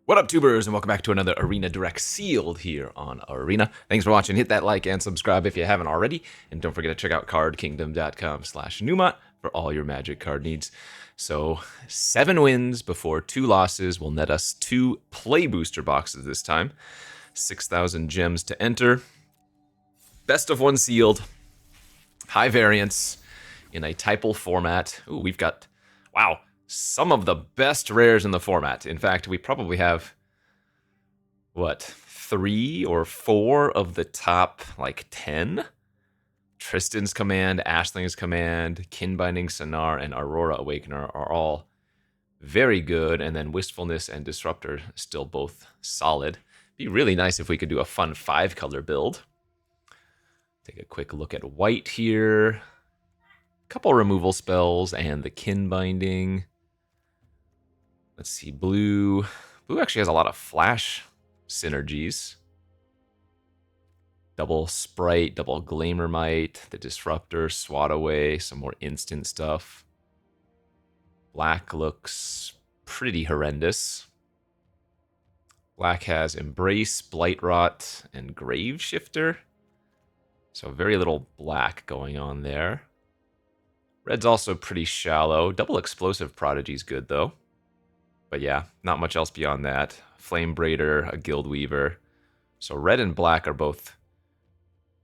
What up, tubers, and welcome back to another Arena Direct Sealed here on Arena. Thanks for watching. Hit that like and subscribe if you haven't already. And don't forget to check out cardkingdom.com/Numot for all your Magic card needs. So, 7 wins before 2 losses will net us 2 play booster boxes this time. 6,000 gems to enter. Best of 1 sealed. High variance in a typal format. Ooh, we've got, wow, some of the best rares in the format. In fact, we probably have, what, 3 or 4 of the top, like, 10? Tristan's Command, Ashling's Command, Kinbinding Sonar, and Aurora Awakener are all very good, and then Wistfulness and Disruptor still both solid. Be really nice if we could do a fun 5-color build. Take a quick look at white here. Couple removal spells and the Kinbinding. Let's see, blue. Blue actually has a lot of flash synergies. Double Sprite, double Glamourmite, the Disruptor, Swat Away, some more instant stuff. Black looks pretty horrendous. Black has Embrace, Blightrot, and Grave Shifter. So very little black going on there. Red's also pretty shallow. Double Explosive Prodigy's good, though. But yeah, not much else beyond that. Flame Braider, a Guild Weaver. So red and black are both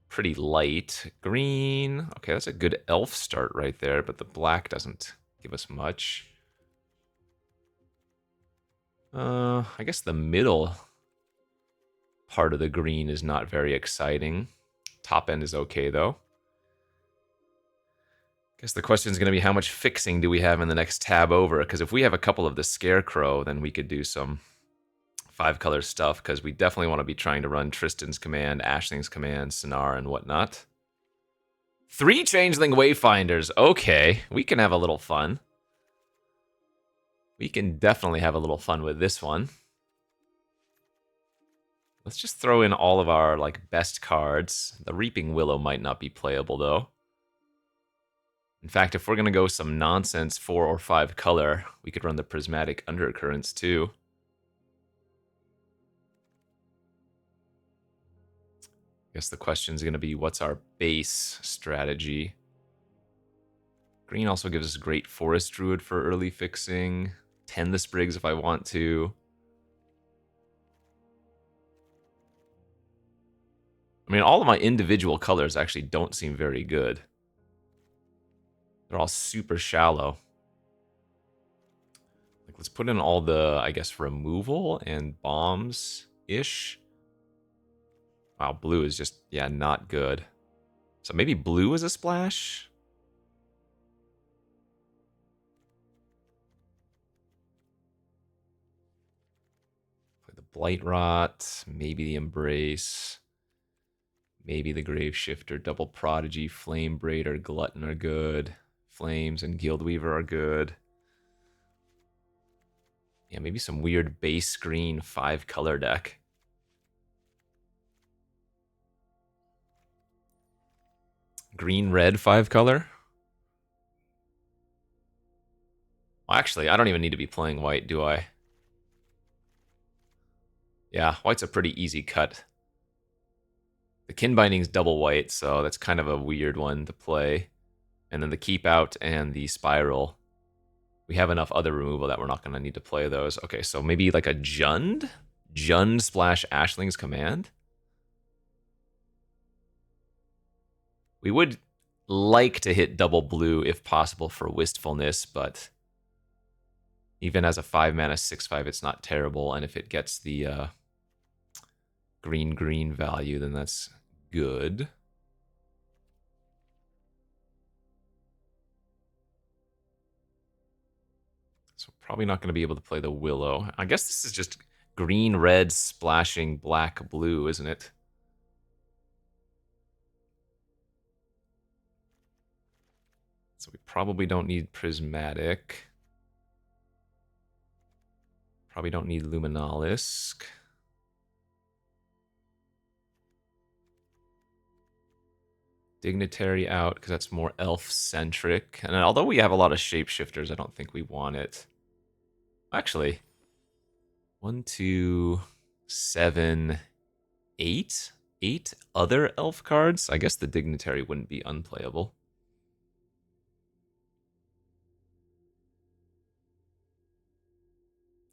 pretty light. Green, okay, that's a good elf start right there, but the black doesn't give us much. I guess the middle part of the green is not very exciting. Top end is okay, though. Guess the question is going to be how much fixing do we have in the next tab over? Because if we have a couple of the Scarecrow, then we could do some 5-color stuff, because we definitely want to be trying to run Tristan's Command, Ashling's Command, Sonar, and whatnot. 3 Changeling Wayfinders. Okay, we can have a little fun. We can definitely have a little fun with this one. Let's just throw in all of our best cards. The Reaping Willow might not be playable, though. In fact, if we're going to go some nonsense 4 or 5 color, we could run the Prismatic Undercurrents too. I guess the question is going to be, what's our base strategy? Green also gives us great Forest Druid for early fixing. Tend the Sprigs if I want to. I mean, all of my individual colors actually don't seem very good. They're all super shallow. Let's put in all the, I guess, removal and bombs-ish. Wow, blue is just, yeah, not good. So maybe blue is a splash? Play the Blightrot, maybe the Embrace, maybe the Grave Shifter, Double Prodigy, Flame Braider, Glutton are good. Flames and Guild Weaver are good. Yeah, maybe some weird base green 5-color deck. Green-red 5-color? Well, actually, I don't even need to be playing white, do I? Yeah, white's a pretty easy cut. The Kinbinding's double white, so that's kind of a weird one to play. And then the Keep Out and the Spiral. We have enough other removal that we're not going to need to play those. Okay, so maybe like a Jund? Jund splash Ashling's Command? We would like to hit double blue if possible for Wistfulness, but even as a 5-mana 6/5, it's not terrible. And if it gets the green-green value, then that's good. So probably not going to be able to play the Willow. I guess this is just green-red splashing black-blue, isn't it? So we probably don't need Prismatic. Probably don't need Luminalisk. Dignitary out, because that's more elf-centric. And although we have a lot of shapeshifters, I don't think we want it. Actually, 1, 2, 7, 8. 8 other elf cards? I guess the Dignitary wouldn't be unplayable.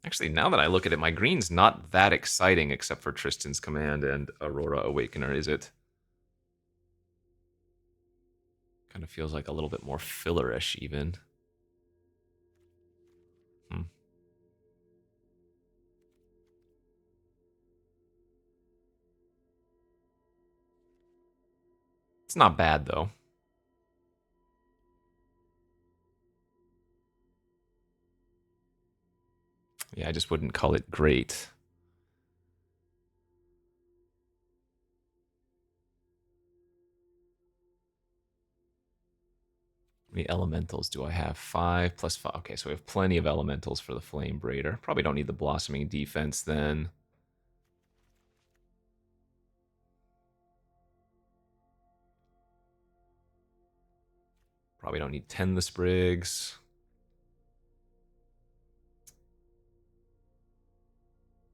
Actually, now that I look at it, my green's not that exciting except for Tristan's Command and Aurora Awakener, is it? Kind of feels like a little bit more fillerish, even. It's not bad, though. Yeah, I just wouldn't call it great. How many elementals do I have? 5 plus 5. Okay, so we have plenty of elementals for the Flame Braider. Probably don't need the Blossoming Defense then. Probably don't need 10 the Sprigs.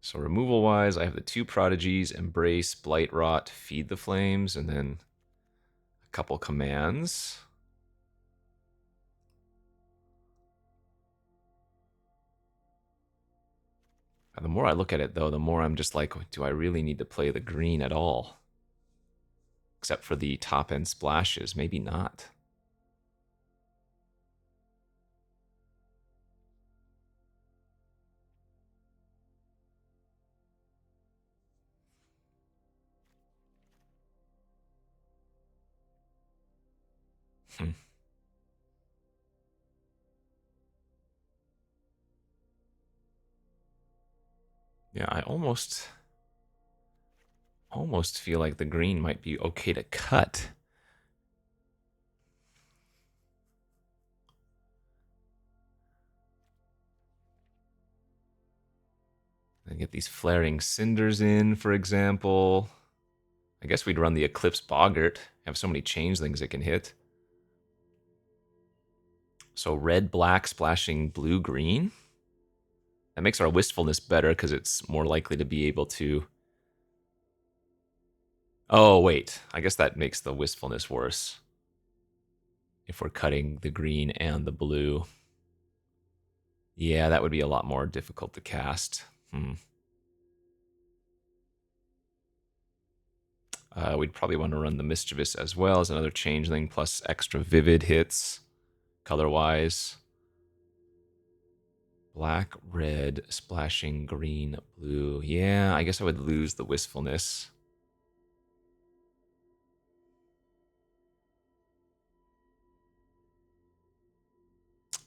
So removal-wise, I have the 2 Prodigies, Embrace, Blight Rot, Feed the Flames, and then a couple commands. The more I look at it, though, the more I'm just like, do I really need to play the green at all? Except for the top-end splashes, maybe not. Yeah, I almost feel like the green might be okay to cut. And get these Flaring Cinders in, for example. I guess we'd run the Eclipsed Boggart. Have so many changelings it can hit. So red, black, splashing blue, green. That makes our Wistfulness better because it's more likely to be able to... Oh, wait. I guess that makes the Wistfulness worse. If we're cutting the green and the blue. Yeah, that would be a lot more difficult to cast. We'd probably want to run the Mischievous as well as another changeling plus extra vivid hits, color-wise. Black, red, splashing green, blue. Yeah, I guess I would lose the Wistfulness.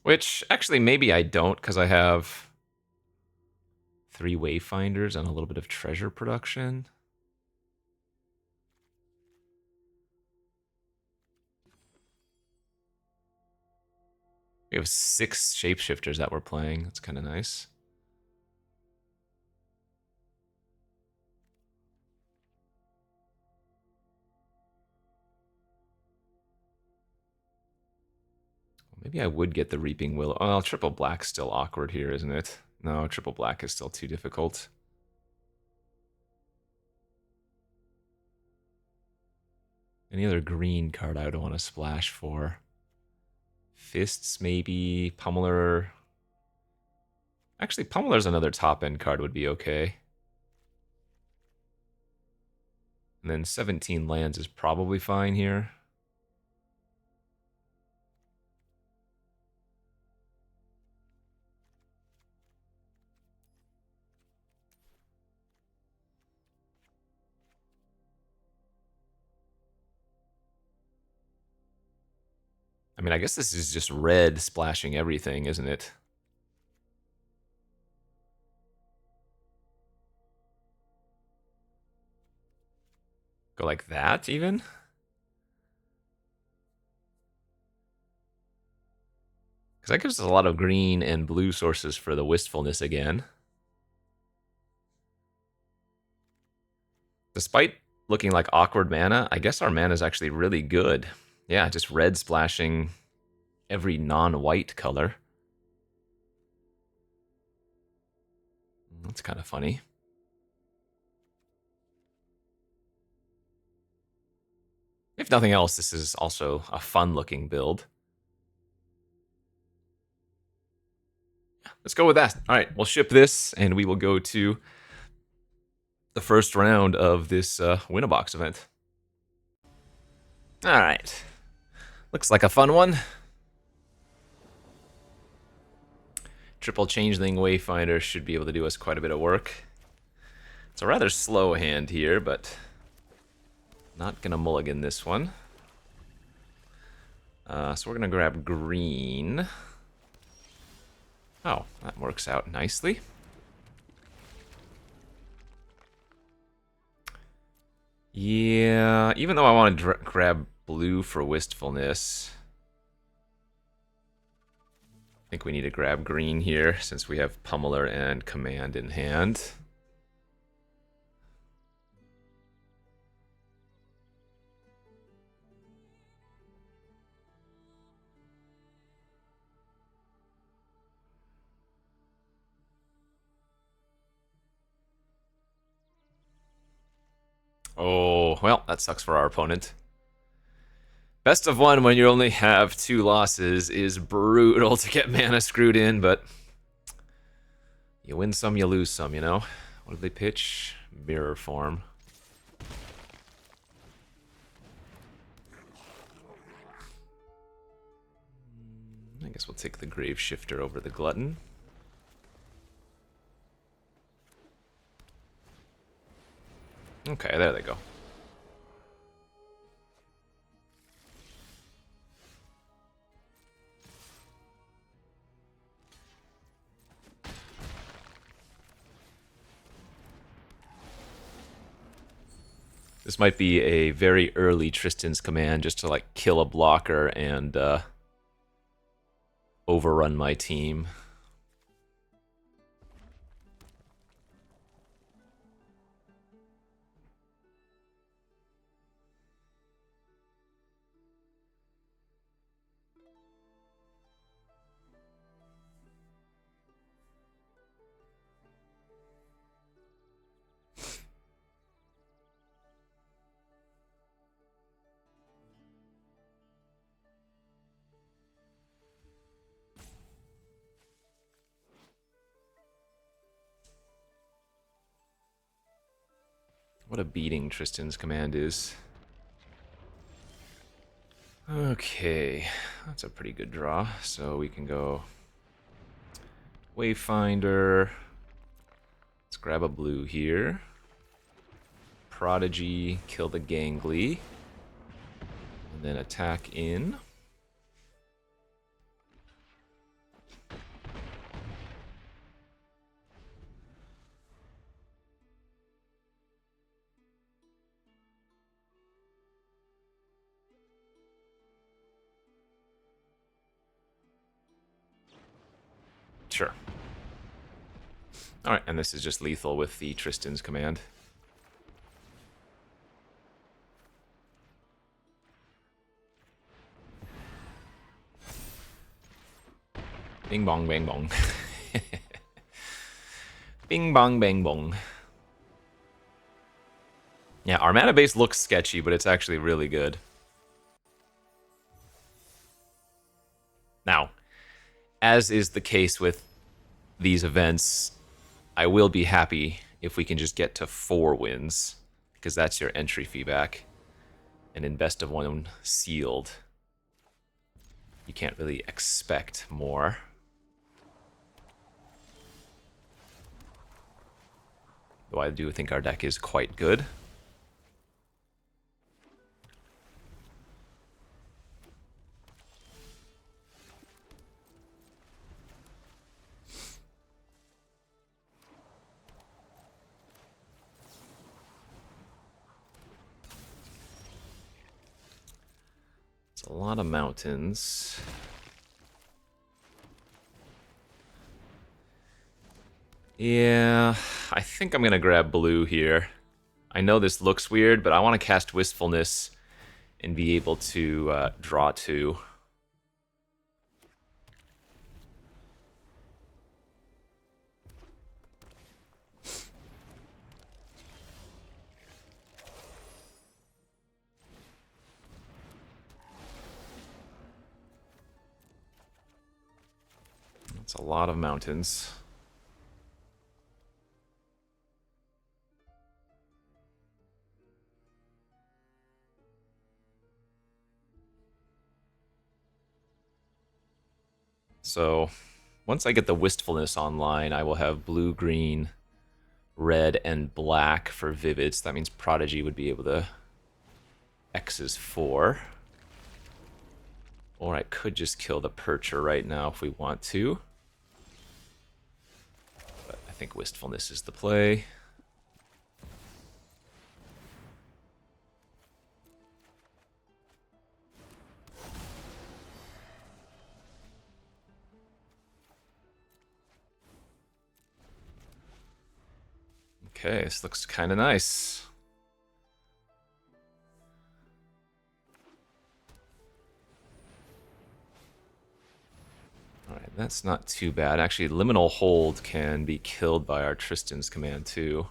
Which, actually, maybe I don't, because I have 3 Wayfinders and a little bit of treasure production. We have 6 shapeshifters that we're playing. That's kind of nice. Maybe I would get the Reaping Willow. Oh, triple black's still awkward here, isn't it? No, triple black is still too difficult. Any other green card I would want to splash for? Fists, maybe. Pummeler. Actually, Pummeler's another top-end card would be okay. And then 17 lands is probably fine here. I mean, I guess this is just red splashing everything, isn't it? Go like that, even? Because that gives us a lot of green and blue sources for the Wistfulness again. Despite looking like awkward mana, I guess our mana is actually really good. Yeah, just red splashing every non-white color. That's kind of funny. If nothing else, this is also a fun-looking build. Let's go with that. All right, we'll ship this, and we will go to the first round of this Win-A-Box event. All right. Looks like a fun one. Triple Changeling Wayfinder should be able to do us quite a bit of work. It's a rather slow hand here, but not gonna mulligan this one. So we're gonna grab green. Oh, that works out nicely. Yeah, even though I want to grab blue for Wistfulness, I think we need to grab green here since we have Pummeler and Command in hand. Oh, well, that sucks for our opponent. Best of one when you only have 2 losses is brutal to get mana screwed in, but you win some, you lose some, you know? What did they pitch? Mirror form. I guess we'll take the Grave Shifter over the Glutton. Okay, there they go. This might be a very early Tristan's command just to like kill a blocker and overrun my team. What a beating Tristan's command is. Okay, that's a pretty good draw. So we can go Wayfinder. Let's grab a blue here. Prodigy, kill the Gangly. And then attack in. Sure. Alright, and this is just lethal with the Tristan's command. Bing bong bang bong. Bing bong bang bong. Yeah, our mana base looks sketchy, but it's actually really good. Now, as is the case with these events, I will be happy if we can just get to 4 wins, because that's your entry fee back. And in best of 1 sealed, you can't really expect more. Though I do think our deck is quite good. It's a lot of mountains. Yeah, I think I'm gonna grab blue here. I know this looks weird, but I want to cast Wistfulness and be able to draw 2. a lot of mountains. So once I get the Wistfulness online, I will have blue, green, red, and black for Vivid. So that means Prodigy would be able to X's 4. Or I could just kill the Percher right now if we want to. But I think Wistfulness is the play. Okay, this looks kind of nice. Alright, that's not too bad. Actually, Liminal Hold can be killed by our Tristan's command too.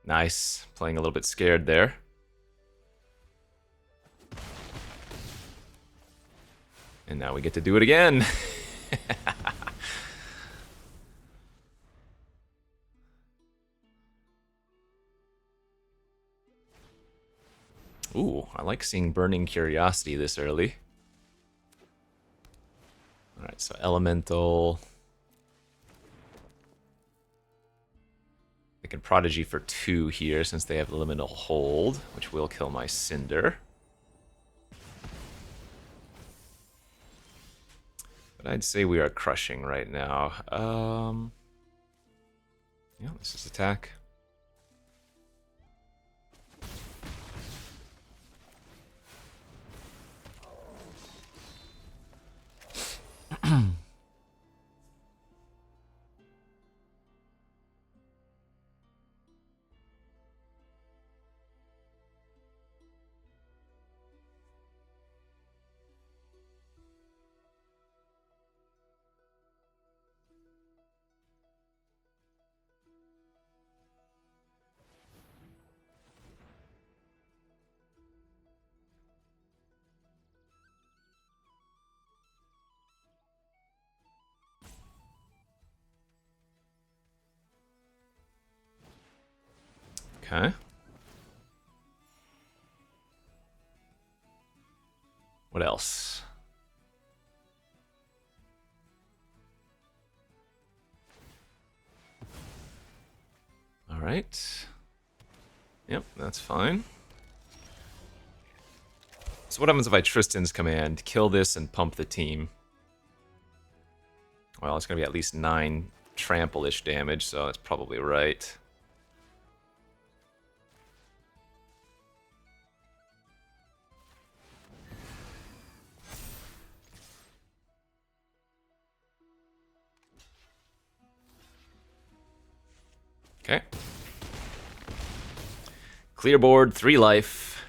Nice. Playing a little bit scared there. And now we get to do it again. Ooh, I like seeing Burning Curiosity this early. Alright, so Elemental. They can Prodigy for 2 here since they have Liminal Hold, which will kill my Cinder. But I'd say we are crushing right now. Yeah, this is attack. Okay. What else? All right. Yep, that's fine. So what happens if I Tristan's command, kill this and pump the team? Well, it's going to be at least 9 trample-ish damage, so that's probably right. Okay. Clear board, 3 life.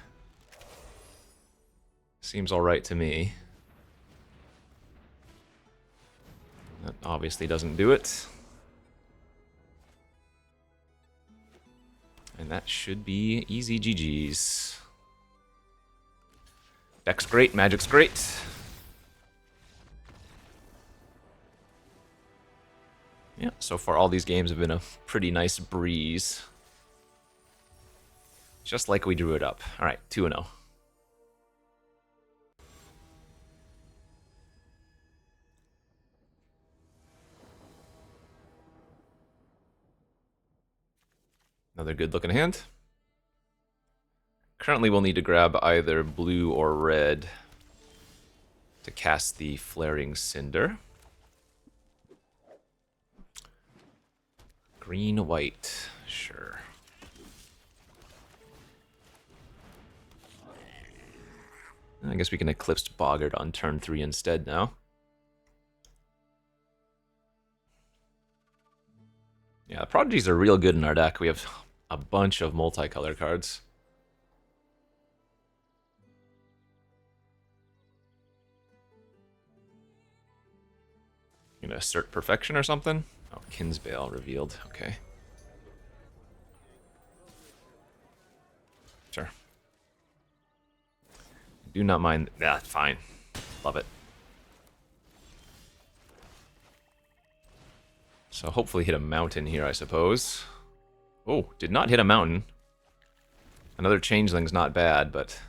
Seems alright to me. That obviously doesn't do it. And that should be easy GG's. Deck's great, Magic's great. Yeah, so far all these games have been a pretty nice breeze. Just like we drew it up. Alright, 2-0. Another good looking hand. Currently we'll need to grab either blue or red to cast the Flaring Cinder. Green, white, sure. I guess we can Eclipsed Boggart on turn 3 instead now. Yeah, Prodigies are real good in our deck. We have a bunch of multicolor cards. You gonna assert perfection or something? Oh, Kinsbale revealed. Okay. Sure. Do not mind. Yeah, fine. Love it. So hopefully hit a mountain here, I suppose. Oh, did not hit a mountain. Another changeling's not bad, but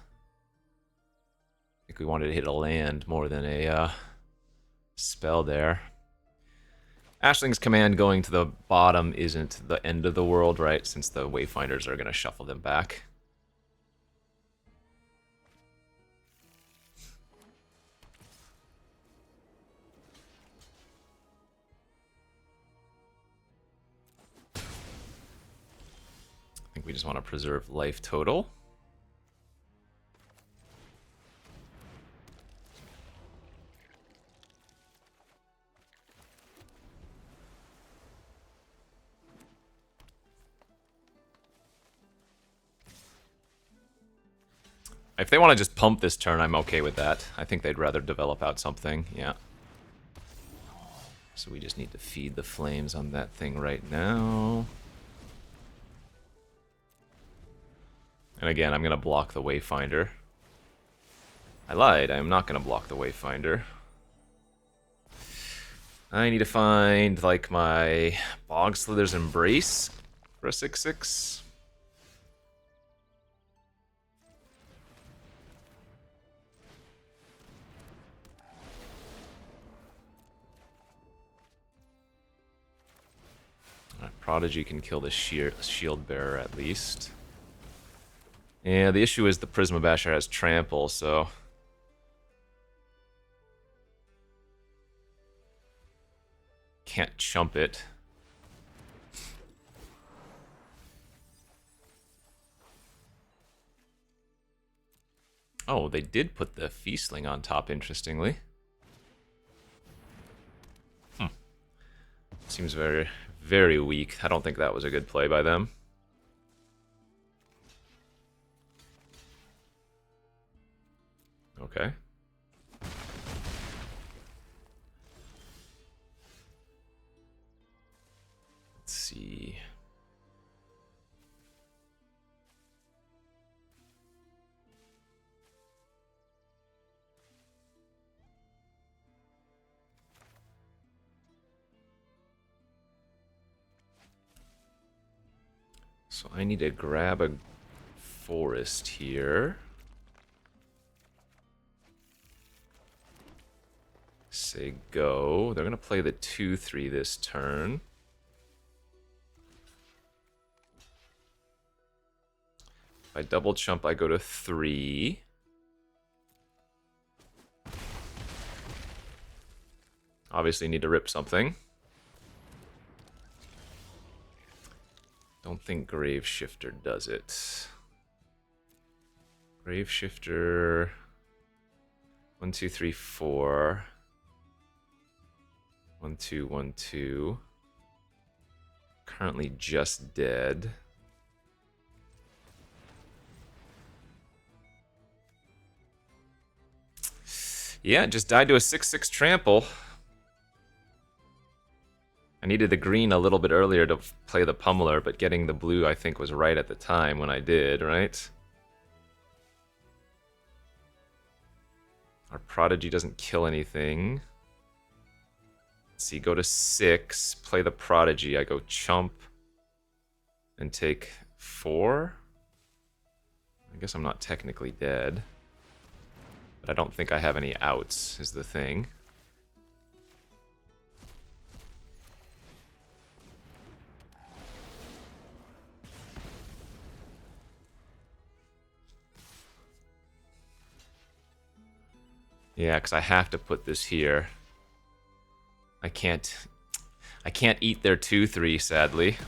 I think we wanted to hit a land more than a spell there. Ashling's command going to the bottom isn't the end of the world, right? Since the Wayfinders are going to shuffle them back. I think we just want to preserve life total. If they want to just pump this turn, I'm okay with that. I think they'd rather develop out something, yeah. So we just need to feed the flames on that thing right now. And again, I'm going to block the Wayfinder. I lied, I'm not going to block the Wayfinder. I need to find, like, my Bogslither's Embrace for a 6/6. Prodigy can kill the shield bearer at least. Yeah, the issue is the Prisma Basher has trample, so can't chump it. Oh, they did put the Feastling on top, interestingly. Seems very, very weak. I don't think that was a good play by them. Okay. Let's see. So I need to grab a forest here. Say go. They're going to play the 2/3 this turn. If I double chump, I go to 3. Obviously need to rip something. Don't think Grave Shifter does it. Grave Shifter... 1, 2, 3, 4. 1, 2, 1, 2. Currently just dead. Yeah, just died to a 6/6 trample. I needed the green a little bit earlier to play the pummeler, but getting the blue I think was right at the time when I did, right? Our Prodigy doesn't kill anything. Let's see, go to 6, play the Prodigy. I go chump and take 4. I guess I'm not technically dead. But I don't think I have any outs, is the thing. Yeah, because I have to put this here. I can't eat their 2/3, sadly.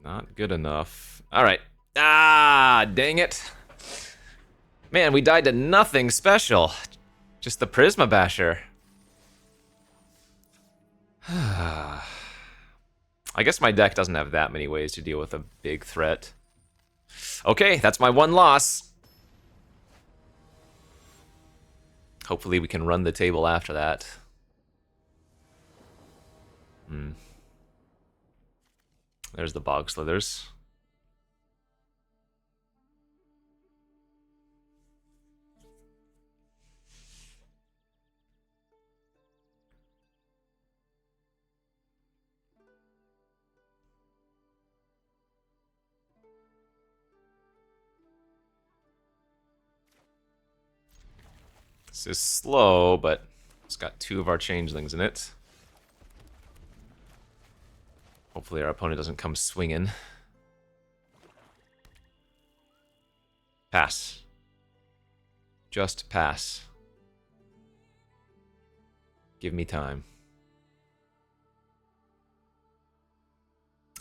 Not good enough. Alright. Ah, dang it. Man, we died to nothing special. Just the Prisma Basher. I guess my deck doesn't have that many ways to deal with a big threat. Okay, that's my one loss. Hopefully we can run the table after that. There's the Bog Slithers. This is slow, but it's got 2 of our changelings in it. Hopefully our opponent doesn't come swinging. Pass. Just pass. Give me time.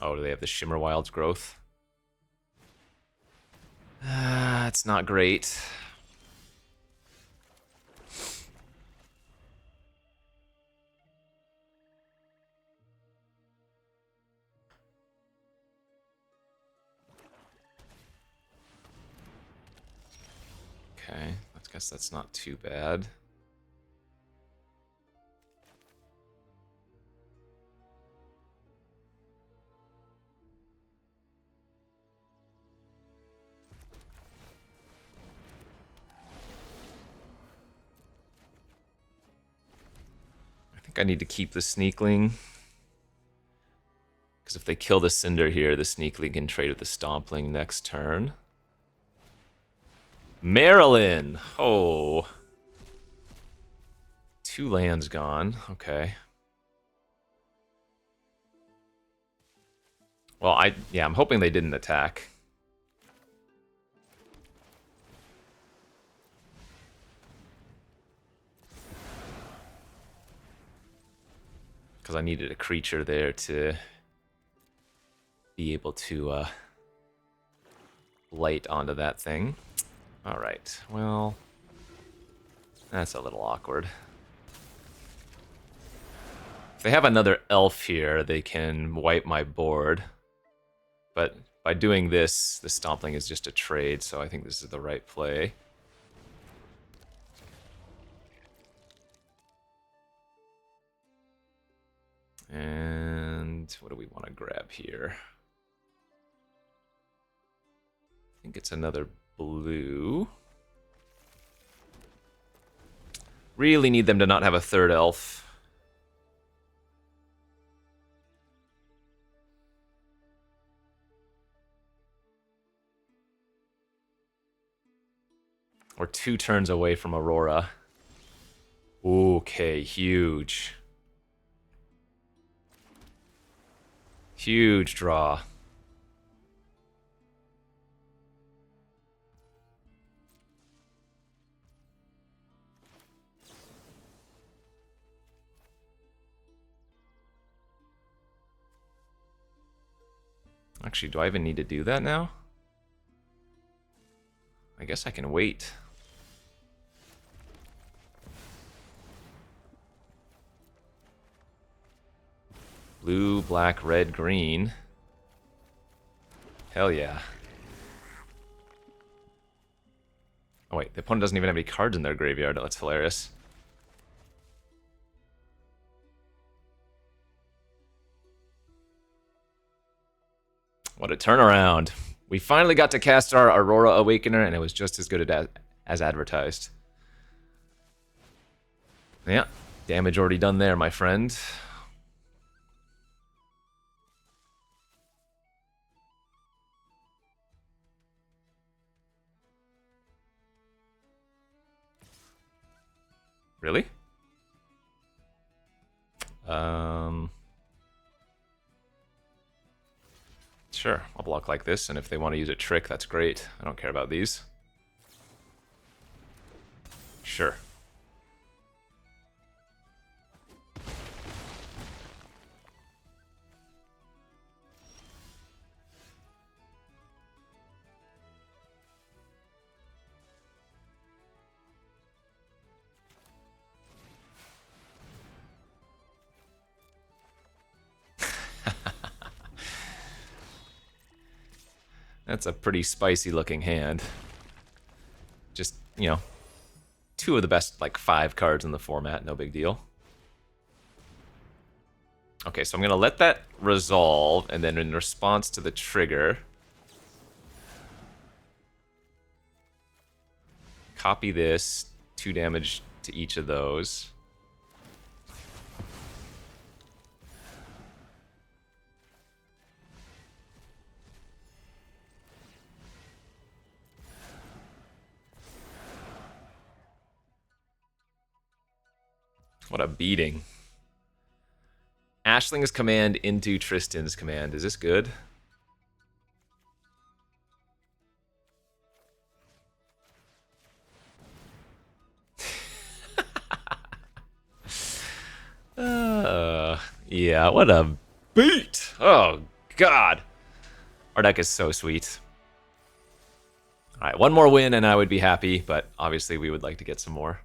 Oh, do they have the Shimmer Wild's growth? It's not great. Okay, I guess that's not too bad. I think I need to keep the Sneakling. Because if they kill the Cinder here, the Sneakling can trade with the Stompling next turn. Marilyn! Oh. 2 lands gone. Okay. Well, I'm hoping they didn't attack. Because I needed a creature there to be able to light onto that thing. Alright, well, that's a little awkward. If they have another elf here, they can wipe my board. But by doing this, the Stompling is just a trade, so I think this is the right play. And what do we want to grab here? I think it's another blue. Really need them to not have a 3rd elf. We're 2 turns away from Aurora. Okay, huge. Huge draw. Actually, do I even need to do that now? I guess I can wait. Blue, black, red, green. Hell yeah. Oh wait, the opponent doesn't even have any cards in their graveyard. That's hilarious. What a turnaround. We finally got to cast our Aurora Awakener, and it was just as good as advertised. Yeah, damage already done there, my friend. Really? Sure, I'll block like this, and if they want to use a trick, that's great. I don't care about these. Sure. That's a pretty spicy looking hand. Just, you know, two of the best, like, 5 cards in the format, no big deal. Okay, so I'm gonna let that resolve, and then in response to the trigger, copy this, 2 damage to each of those. What a beating. Ashling's command into Tristan's command. Is this good? Yeah, what a beat! Oh, God. Our deck is so sweet. Alright, one more win and I would be happy, but obviously we would like to get some more.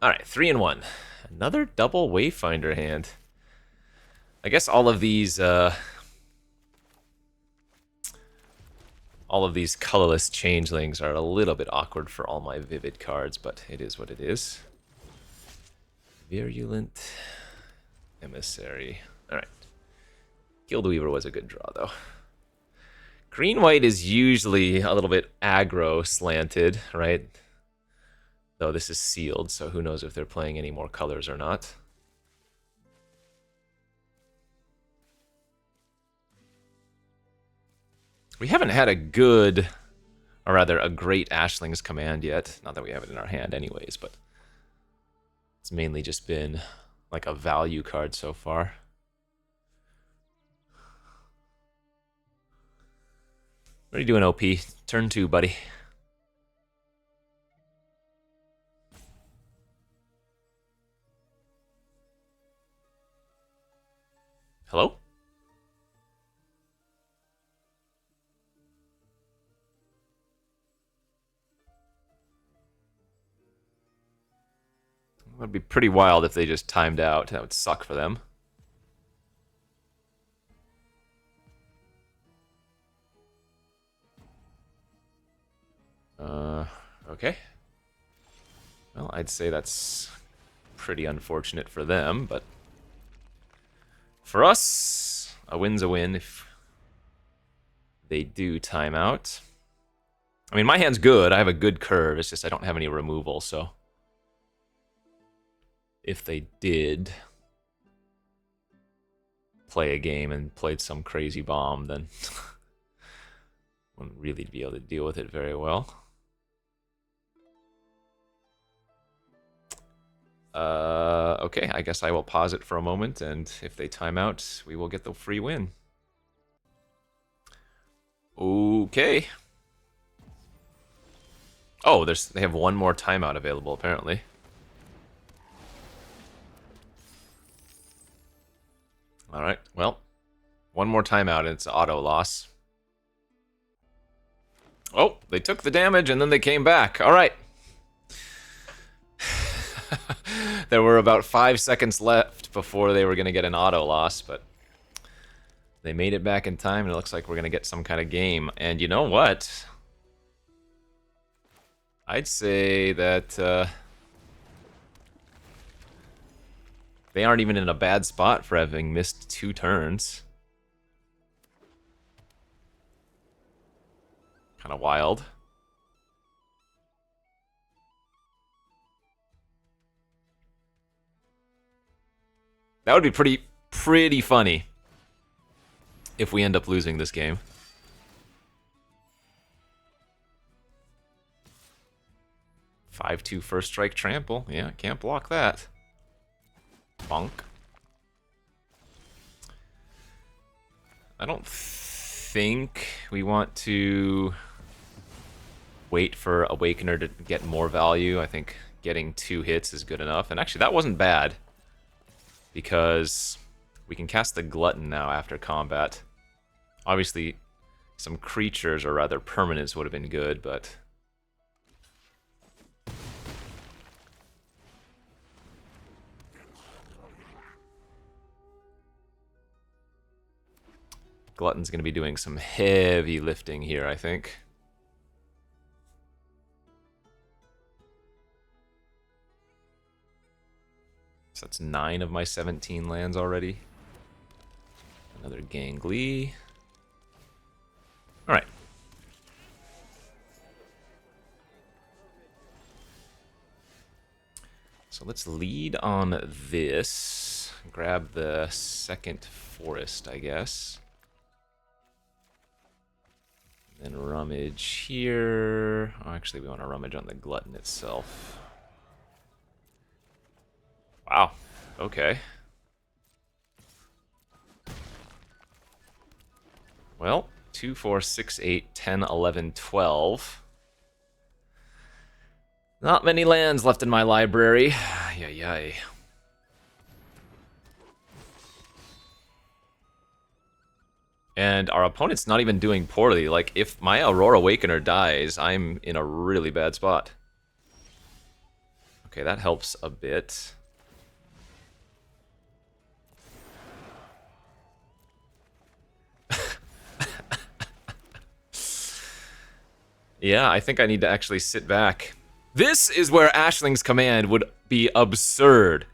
Alright, 3-1. Another double Wayfinder hand. I guess all of these colorless changelings are a little bit awkward for all my vivid cards, but it is what it is. Virulent Emissary. Alright. Guildweaver was a good draw, though. Green-white is usually a little bit aggro slanted, right? Though this is sealed, so who knows if they're playing any more colors or not. We haven't had a good, or rather a great Ashling's command yet. Not that we have it in our hand anyways, but it's mainly just been like a value card so far. What are you doing, OP? Turn 2, buddy. Hello? It would be pretty wild if they just timed out. That would suck for them. Okay. Well, I'd say that's pretty unfortunate for them, but for us, a win's a win if they do time out. I mean, my hand's good. I have a good curve. It's just I don't have any removal, so if they did play a game and played some crazy bomb, then wouldn't really be able to deal with it very well. Okay, I guess I will pause it for a moment, and if they time out, we will get the free win. Okay. Oh, they have one more timeout available, apparently. Alright, well, one more timeout and it's auto loss. Oh, they took the damage and then they came back. Alright. There were about 5 seconds left before they were going to get an auto loss, but they made it back in time and it looks like we're going to get some kind of game. And you know what? I'd say that they aren't even in a bad spot for having missed 2 turns. Kind of wild. That would be pretty funny if we end up losing this game. "5-2 first strike trample." Yeah, can't block that. Bonk. I don't think we want to wait for Awakener to get more value. I think getting 2 hits is good enough. And actually, that wasn't bad, because we can cast the Glutton now after combat. Obviously, some creatures, or rather permanents, would have been good, but Glutton's going to be doing some heavy lifting here, I think. So that's 9 of my 17 lands already. Another Gangly. Alright. So let's lead on this. Grab the second forest, I guess. Then rummage here. Oh, actually, we want to rummage on the Glutton itself. Wow. Okay. Well, 2, 4, 6, 8, 10, 11, 12. Not many lands left in my library. Yay. And our opponent's not even doing poorly. Like, if my Aurora Awakener dies, I'm in a really bad spot. Okay, that helps a bit. Yeah, I think I need to actually sit back. This is where Ashling's Command would be absurd.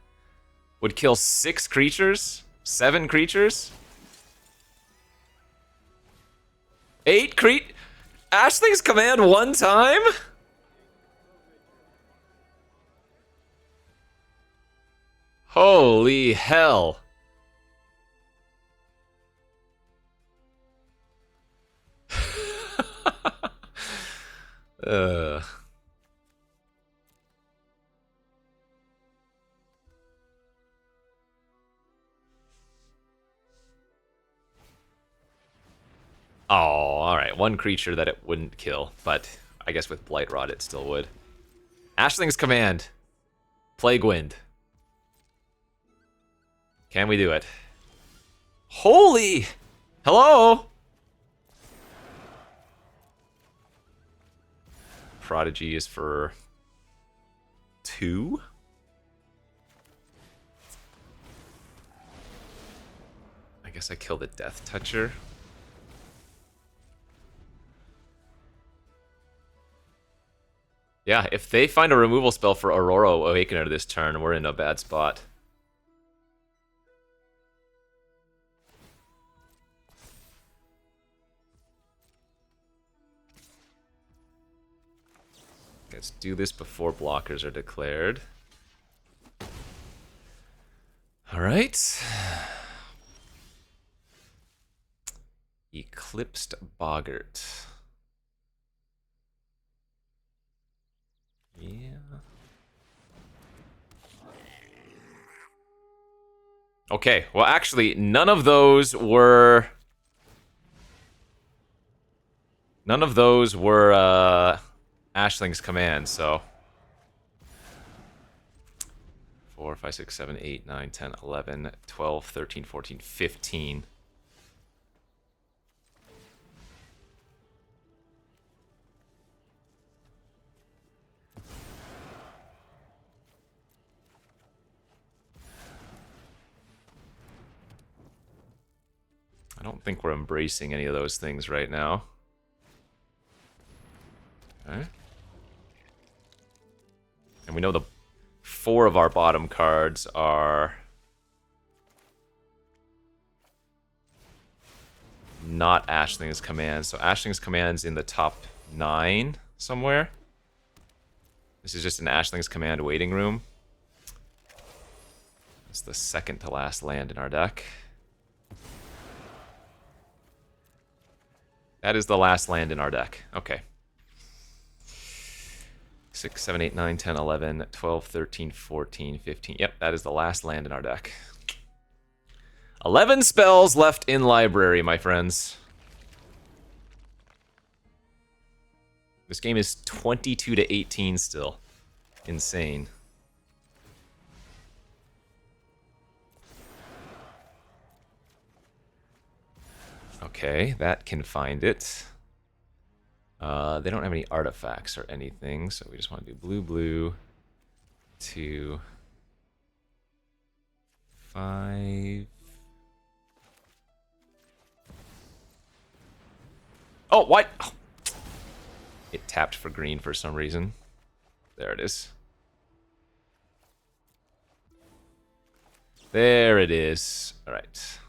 Would kill 6 creatures? 7 creatures? 8 Ashling's Command one time? Holy hell. Oh, alright. One creature that it wouldn't kill, but I guess with Blight Rod it still would. Ashling's Command. Plague Wind. Can we do it? Holy! Hello? Prodigy is for 2? I guess I kill the Death Toucher. Yeah, if they find a removal spell for Aurora Awakener this turn, we're in a bad spot. Let's do this before blockers are declared. Alright. Eclipsed Boggart. Yeah. Okay, well actually, none of those were Ashling's Command, so 4, 5, 6, 7, 8, 9, 10, 11, 12, 13, 14, 15. I don't think we're embracing any of those things right now. Okay. And we know the 4 of our bottom cards are not Ashling's Command. So Ashling's Command's in the top 9 somewhere. This is just an Ashling's Command waiting room. It's the second to last land in our deck. That is the last land in our deck. Okay. 6, 7, 8, 9, 10, 11, 12, 13, 14, 15. Yep, that is the last land in our deck. 11 spells left in library, my friends. This game is 22 to 18 still. Insane. Okay, that can find it. They don't have any artifacts or anything, so we just want to do blue, blue, 2, 5. Oh, what? Oh. It tapped for green for some reason. There it is. There it is. All right.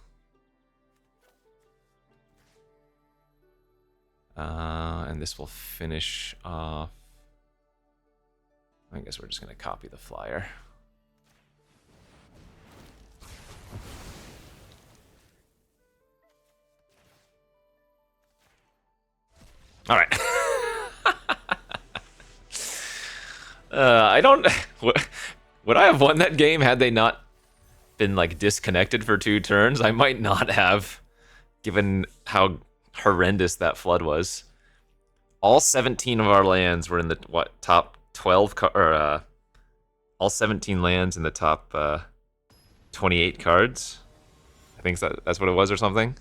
And this will finish off. I guess we're just going to copy the flyer. All right. I don't... Would I have won that game had they not been, like, disconnected for 2 turns? I might not have, given how horrendous that flood was. All 17 of our lands were in the, what, top 12... all 17 lands in the top 28 cards. I think that's what it was or something.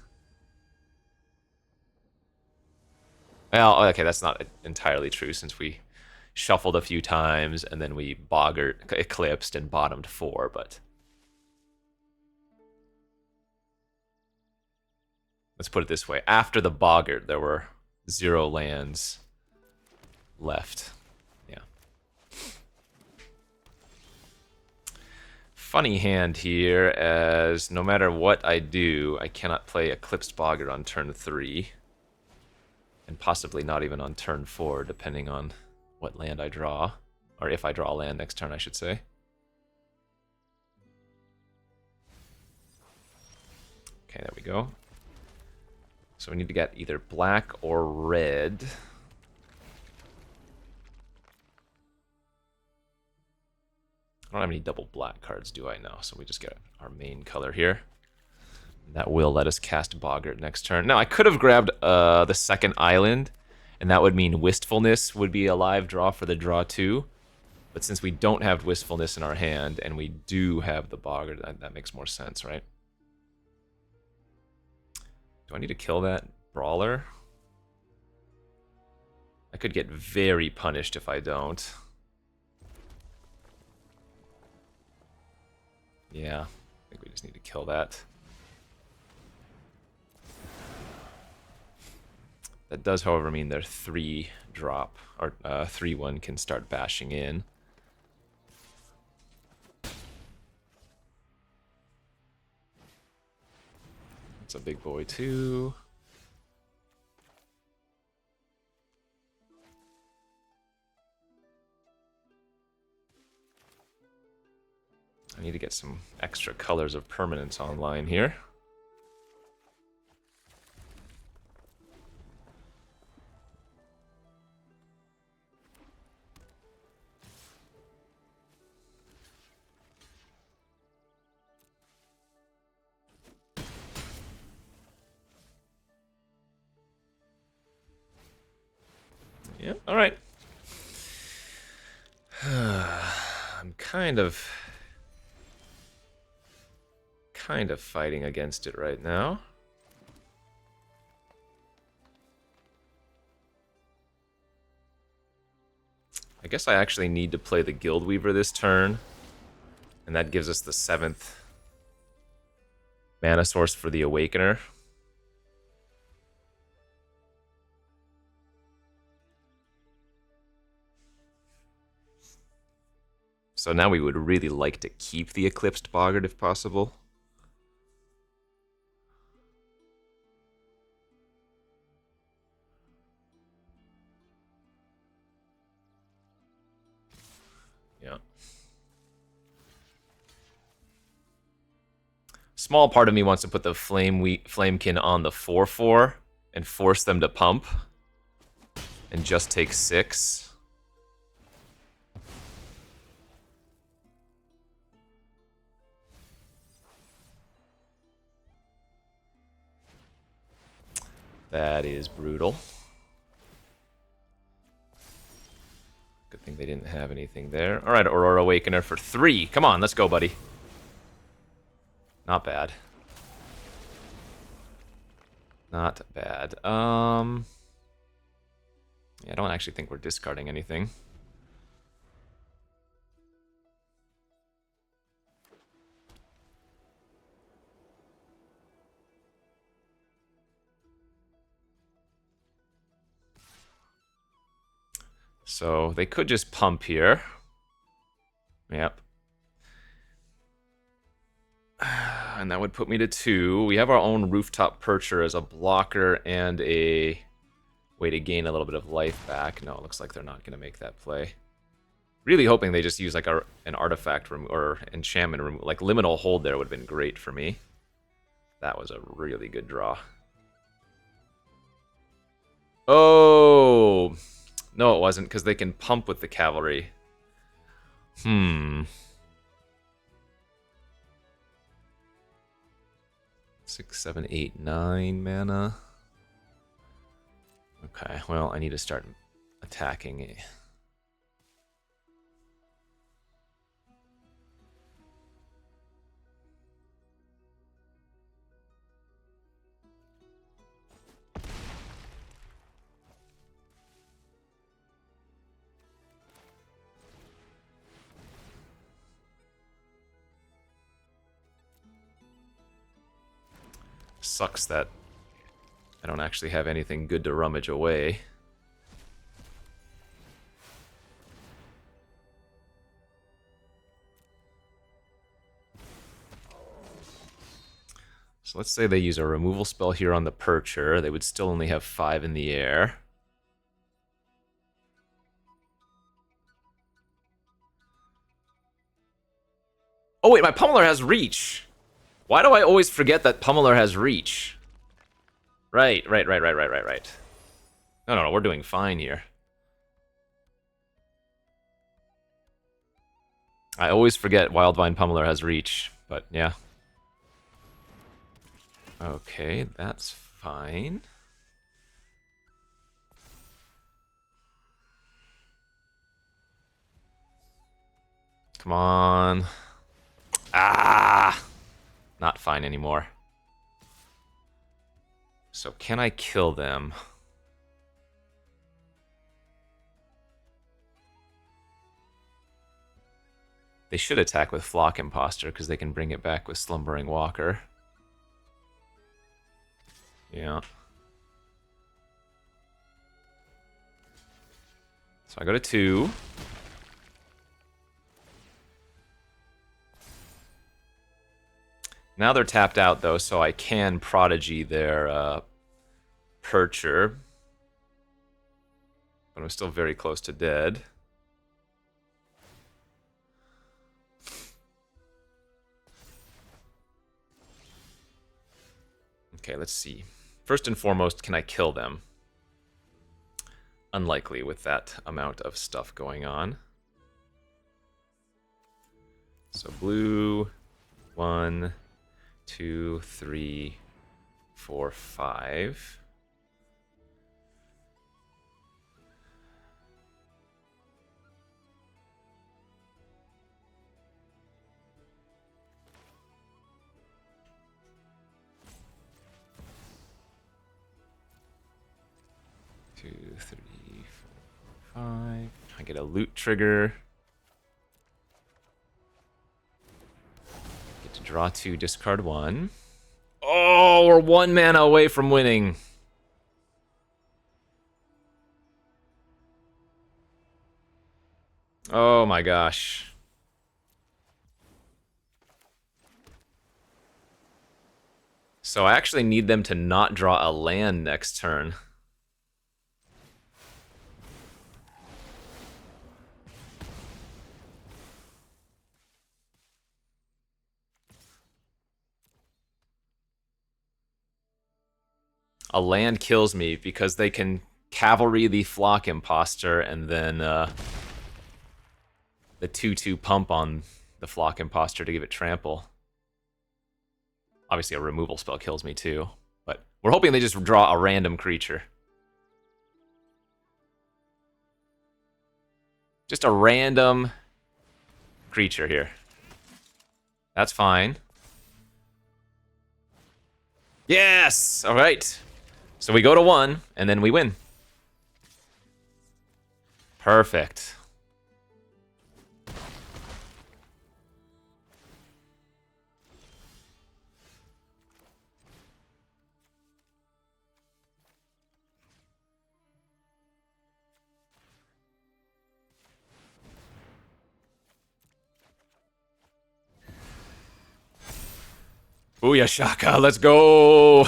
Well, okay, that's not entirely true since we shuffled a few times and then we boggart, eclipsed, and bottomed 4, but... Let's put it this way. After the boggart, there were 0 lands left. Yeah. Funny hand here, as no matter what I do, I cannot play Eclipsed Boggart on turn 3. And possibly not even on turn 4, depending on what land I draw. Or if I draw a land next turn, I should say. Okay, there we go. So we need to get either black or red. I don't have any double black cards, do I? No, so we just get our main color here. That will let us cast Boggart next turn. Now, I could have grabbed the second island, and that would mean Wistfulness would be a live draw for the draw 2. But since we don't have Wistfulness in our hand, and we do have the Boggart, that makes more sense, right? Do I need to kill that Brawler? I could get very punished if I don't. Yeah, I think we just need to kill that. That does, however, mean their 3 drop, or 3/1 can start bashing in. It's a big boy too. I need to get some extra colors of permanence online here. Yeah, all right. I'm kind of fighting against it right now. I guess I actually need to play the Guild Weaver this turn, and that gives us the 7th mana source for the Awakener. So now we would really like to keep the Eclipsed Boggart if possible. Yeah. Small part of me wants to put the Flamekin on the 4/4 and force them to pump and just take 6. That is brutal. Good thing they didn't have anything there. All right, Aurora Awakener for 3. Come on, let's go, buddy. Not bad. Not bad. Yeah, I don't actually think we're discarding anything. So they could just pump here. Yep. And that would put me to 2. We have our own Rooftop Percher as a blocker and a way to gain a little bit of life back. No, it looks like they're not going to make that play. Really hoping they just use like an artifact or enchantment. Like Liminal Hold there would have been great for me. That was a really good draw. Oh! No, it wasn't, because they can pump with the cavalry. 6, 7, 8, 9 mana. Okay, well, I need to start attacking it. Sucks that I don't actually have anything good to rummage away. So let's say they use a removal spell here on the Percher. They would still only have 5 in the air. Oh wait, my Pummeler has reach! Why do I always forget that Pummeler has reach? Right. No, we're doing fine here. I always forget Wildvine Pummeler has reach, but yeah. Okay, that's fine. Come on. Ah! Not fine anymore. So can I kill them? They should attack with Flock Imposter because they can bring it back with Slumbering Walker. Yeah. So I go to 2. Now they're tapped out, though, so I can Prodigy their Percher. But I'm still very close to dead. Okay, let's see. First and foremost, can I kill them? Unlikely with that amount of stuff going on. So blue, 1, 2, 3, 4, 5. Two, 3, 4, 5. I get a loot trigger. Get to draw 2, discard 1. Oh, we're 1 mana away from winning. Oh my gosh. So I actually need them to not draw a land next turn. A land kills me because they can cavalry the Flock Imposter and then the 2/2 pump on the Flock Imposter to give it trample. Obviously a removal spell kills me too, but we're hoping they just draw a random creature. Just a random creature here. That's fine. Yes! Alright. So we go to 1, and then we win. Perfect. Booyah Shaka, let's go!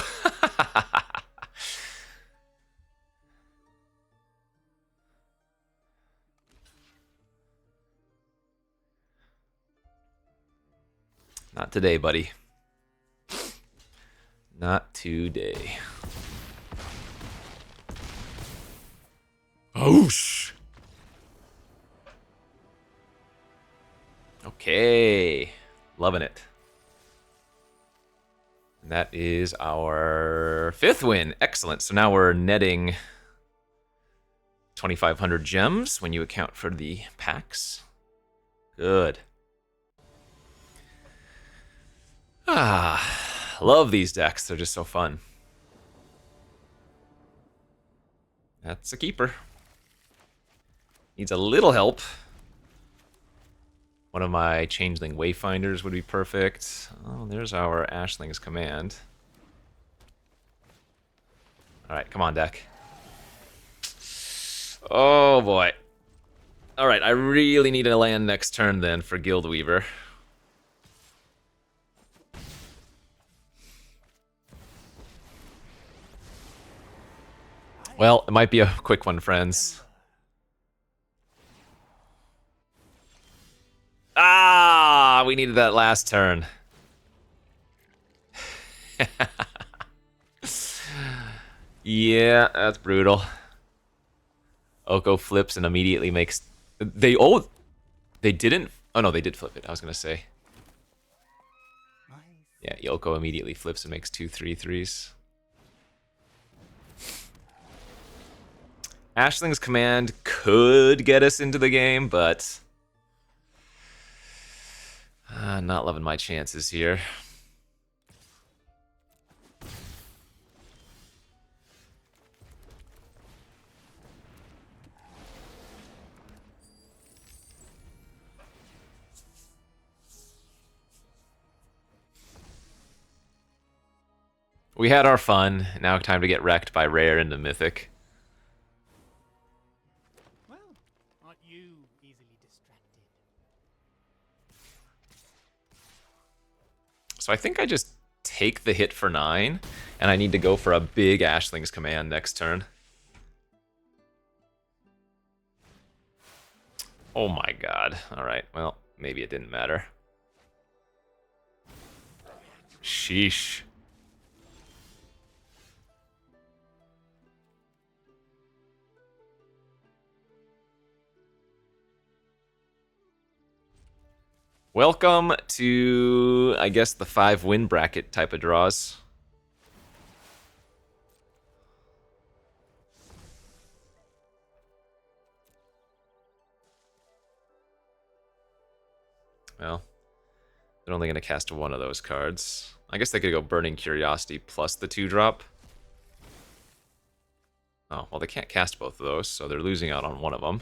Not today, buddy. Not today. Oosh! Okay. Loving it. And that is our 5th win. Excellent. So now we're netting 2,500 gems when you account for the packs. Good. Ah, love these decks. They're just so fun. That's a keeper. Needs a little help. One of my Changeling Wayfinders would be perfect. Oh, there's our Ashling's Command. Alright, come on, deck. Oh, boy. Alright, I really need a land next turn, then, for Guildweaver. Well, it might be a quick one, friends. Ah, we needed that last turn. Yeah, that's brutal. Oko flips and immediately makes... They didn't... Oh no, they did flip it, I was gonna say. Yeah, Yoko immediately flips and makes 2 3/3s. Ashling's Command could get us into the game, but... not loving my chances here. We had our fun. Now time to get wrecked by Rare into Mythic. Well, aren't you easily distracted? So I think I just take the hit for 9, and I need to go for a big Ashling's Command next turn. Oh my god. Alright, well, maybe it didn't matter. Sheesh. Welcome to, I guess, the 5-win bracket type of draws. Well, they're only going to cast one of those cards. I guess they could go Burning Curiosity plus the 2-drop. Oh, well, they can't cast both of those, so they're losing out on one of them.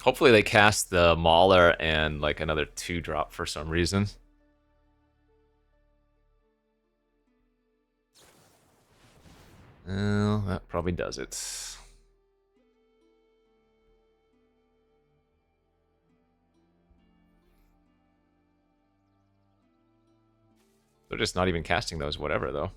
Hopefully they cast the Mauler and like another 2-drop for some reason. Well, that probably does it. They're just not even casting those whatever, though.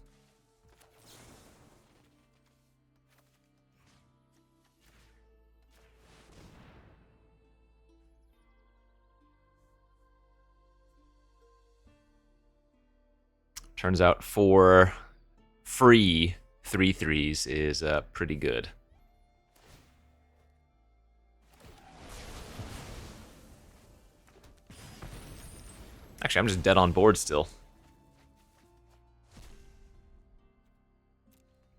Turns out 4 free 3/3s is pretty good. Actually, I'm just dead on board still.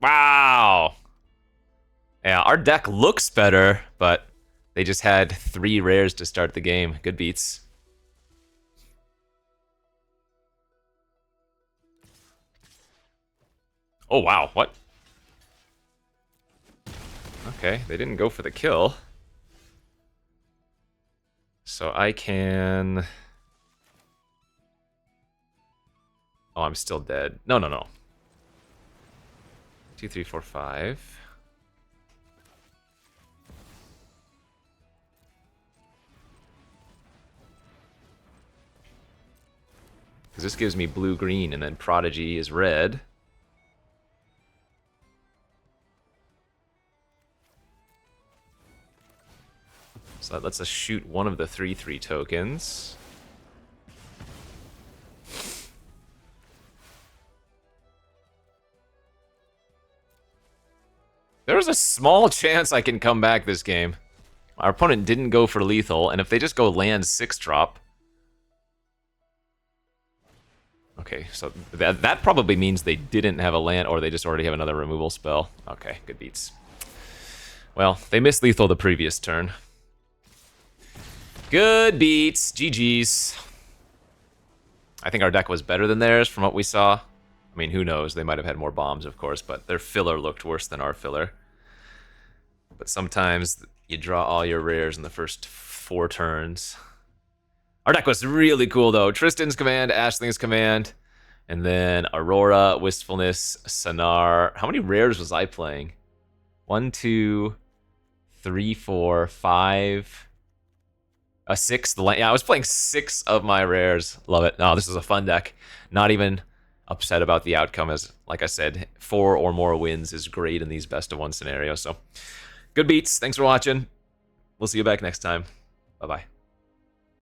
Wow! Yeah, our deck looks better, but they just had 3 rares to start the game. Good beats. Oh, wow, what? Okay, they didn't go for the kill. So I can... Oh, I'm still dead. No, no, no. 2, 3, 4, 5. Because this gives me blue-green, and then Prodigy is red. So that lets us shoot one of the 3/3 tokens. There's a small chance I can come back this game. Our opponent didn't go for lethal, and if they just go land 6-drop... Okay, so that probably means they didn't have a land, or they just already have another removal spell. Okay, good beats. Well, they missed lethal the previous turn. Good beats. GG's. I think our deck was better than theirs from what we saw. I mean, who knows? They might have had more bombs, of course, but their filler looked worse than our filler. But sometimes you draw all your rares in the first 4 turns. Our deck was really cool, though. Tristan's Command, Ashling's Command, and then Aurora, Wistfulness, Sonar. How many rares was I playing? 1, 2, 3, 4, 5... 6. Yeah, I was playing 6 of my rares. Love it. No, this is a fun deck. Not even upset about the outcome, as, like I said, 4 or more wins is great in these best-of-1 scenarios. So, good beats. Thanks for watching. We'll see you back next time. Bye-bye.